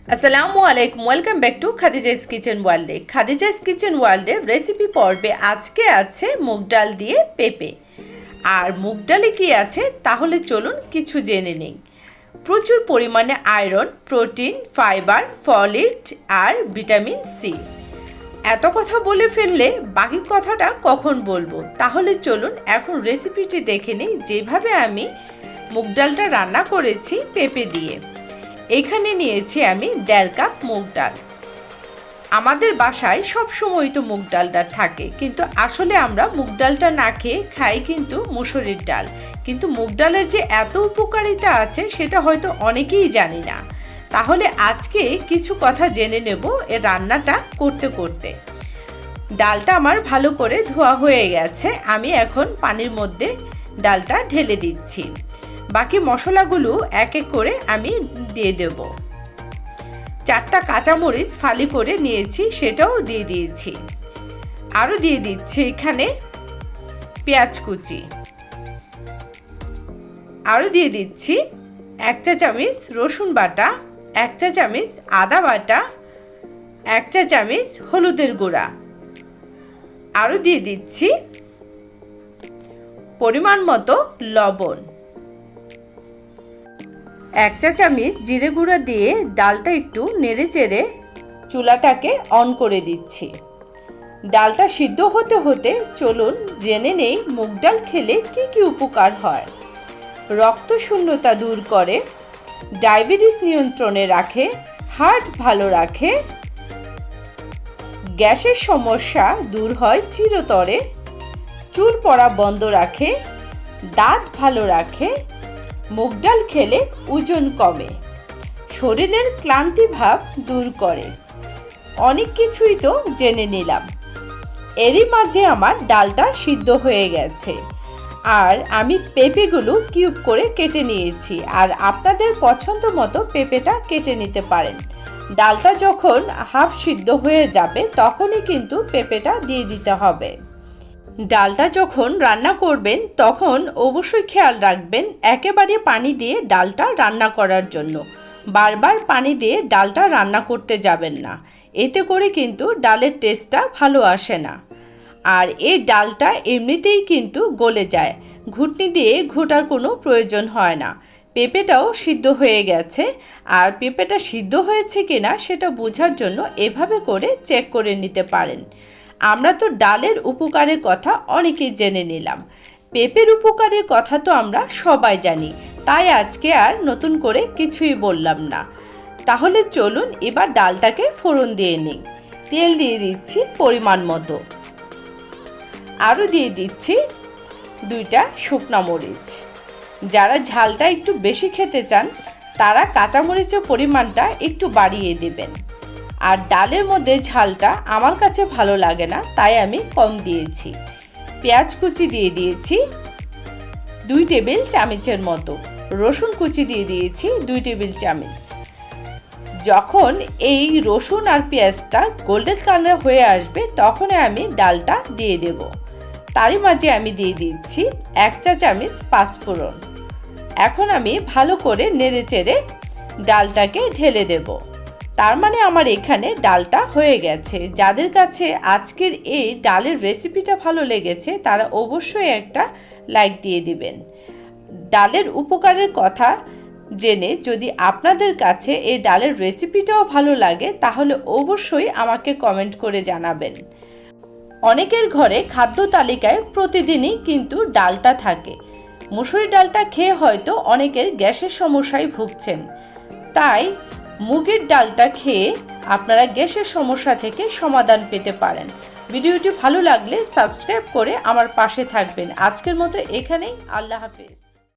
আসসালামু আলাইকুম, welcome back to খাদিজা'স kitchen ওয়ার্ল্ডে। খাদিজা'স কিচেন ওয়ার্ল্ডে রেসিপি পর্বে আজকে আছে মুগ ডাল দিয়ে পেঁপে। আর মুগ ডালে কি আছে তাহলে চলুন কিছু জেনে নিই। প্রচুর পরিমাণে আয়রন, প্রোটিন, ফাইবার, ফলিট আর ভিটামিন সি। এত কথা বলে ফেললে বাকি কথাটা কখন বলবো? তাহলে চলুন এখন রেসিপিটি দেখে নিই, যেভাবে আমি মুগ ডালটা রান্না করেছি পেঁপে দিয়ে। এখানে নিয়েছি আমি 1.5 কাপ মুগ ডাল। আমাদের বাসায় সব সময় তো মুগ ডালটা থাকে, কিন্তু আসলে আমরা মুগ ডালটা না খেয়ে খাই কিন্তু মুসুরির ডাল। কিন্তু মুগ ডালের যে এত উপকারিতা আছে সেটা হয়তো অনেকেই জানি না। তাহলে আজকে কিছু কথা জেনে নেব এর রান্নাটা করতে করতে। ডালটা আমার ভালো করে ধোয়া হয়ে গেছে, আমি এখন পানির মধ্যে ডালটা ঢেলে দিচ্ছি। বাকি মশলাগুলো এক এক করে আমি দিয়ে দেব। 4টা কাঁচামরিচ ফালি করে নিয়েছি, সেটাও দিয়ে দিয়েছি। আরও দিয়ে দিচ্ছি এখানে পেঁয়াজ কুচি। আরও দিয়ে দিচ্ছি 1 চা চামচ রসুন বাটা, 1 চা চামচ আদা বাটা, 1 চা চামচ হলুদের গুঁড়া। আরও দিয়ে দিচ্ছি পরিমাণ মতো লবণ। 1 চা চামচ জিরে গুঁড়া দিয়ে ডালটা একটু নেড়ে চেড়ে চুলাটাকে অন করে দিচ্ছি। ডালটা সিদ্ধ হতে হতে চলুন জেনে নেই মুগ ডাল খেলে কি কি উপকার হয়। রক্ত শূন্যতা দূর করে, ডায়াবেটিস নিয়ন্ত্রণে রাখে, হার্ট ভালো রাখে, গ্যাসের সমস্যা দূর হয় চিরতরে, চুল পড়া বন্ধ রাখে, দাঁত ভালো রাখে, মুগ ডাল খেলে ওজন কমে, শরীরের ক্লান্তি ভাব দূর করে। অনেক কিছুই তো জেনে নিলাম। এরই মাঝে আমার ডালটা সিদ্ধ হয়ে গেছে আর আমি পেঁপেগুলো কিউব করে কেটে নিয়েছি। আর আপনাদের পছন্দ মতো পেঁপেটা কেটে নিতে পারেন। ডালটা যখন হাফ সিদ্ধ হয়ে যাবে তখনই কিন্তু পেঁপেটা দিয়ে দিতে হবে। ডালটা যখন রান্না করবেন তখন অবশ্যই খেয়াল রাখবেন একেবারে পানি দিয়ে ডালটা রান্না করার জন্য। বারবার পানি দিয়ে ডালটা রান্না করতে যাবেন না, এতে করে কিন্তু ডালের টেস্টটা ভালো আসে না। আর এই ডালটা এমনিতেই কিন্তু গলে যায়, ঘুটনি দিয়ে ঘোটার কোনো প্রয়োজন হয় না। পেঁপেটাও সিদ্ধ হয়ে গেছে, আর পেঁপেটা সিদ্ধ হয়েছে কিনা সেটা বোঝার জন্য এভাবে করে চেক করে নিতে পারেন। আমরা তো ডালের উপকারের কথা অনেকেই জেনে নিলাম, পেঁপের উপকারের কথা তো আমরা সবাই জানি, তাই আজকে আর নতুন করে কিছুই বললাম না। তাহলে চলুন এবার ডালটাকে ফোড়ন দিয়ে নিই। তেল দিয়ে দিচ্ছি পরিমাণ মতো। আরও দিয়ে দিচ্ছি 2টা শুকনা মরিচ। যারা ঝালটা একটু বেশি খেতে চান তারা কাঁচামরিচের পরিমাণটা একটু বাড়িয়ে দেবেন। আর ডালের মধ্যে ঝালটা আমার কাছে ভালো লাগে না, তাই আমি কম দিয়েছি। পেঁয়াজ কুচি দিয়ে দিয়েছি 2 টেবিল চামচের মতো, রসুন কুচি দিয়ে দিয়েছি 2 টেবিল চামচ। যখন এই রসুন আর পেঁয়াজটা গোল্ডেন কালার হয়ে আসবে তখন আমি ডালটা দিয়ে দেব। তারই মাঝে আমি দিয়ে দিচ্ছি 1 চা চামচ পাঁচফোড়ন। এখন আমি ভালো করে নেড়ে চেড়ে ডালটাকে ঢেলে দেব। তার মানে আমার এখানে ডালটা হয়ে গেছে। যাদের কাছে আজকের এই ডালের রেসিপিটা ভালো লেগেছে তারা অবশ্যই একটা লাইক দিয়ে দিবেন। ডালের উপকারের কথা জেনে যদি আপনাদের কাছে এই ডালের রেসিপিটাও ভালো লাগে তাহলে অবশ্যই আমাকে কমেন্ট করে জানাবেন। অনেকের ঘরে খাদ্য তালিকায় প্রতিদিনই কিন্তু ডালটা থাকে। মুসুরি ডালটা খেয়ে হয়তো অনেকের গ্যাসের সমস্যায় ভুগছেন, তাই মুগের ডালটা খেয়ে আপনারা গ্যাসের সমস্যা থেকে সমাধান পেতে পারেন। ভিডিওটি ভালো লাগলে সাবস্ক্রাইব করে আমার পাশে থাকবেন। আজকের মতো এখানেই, আল্লাহ হাফেজ।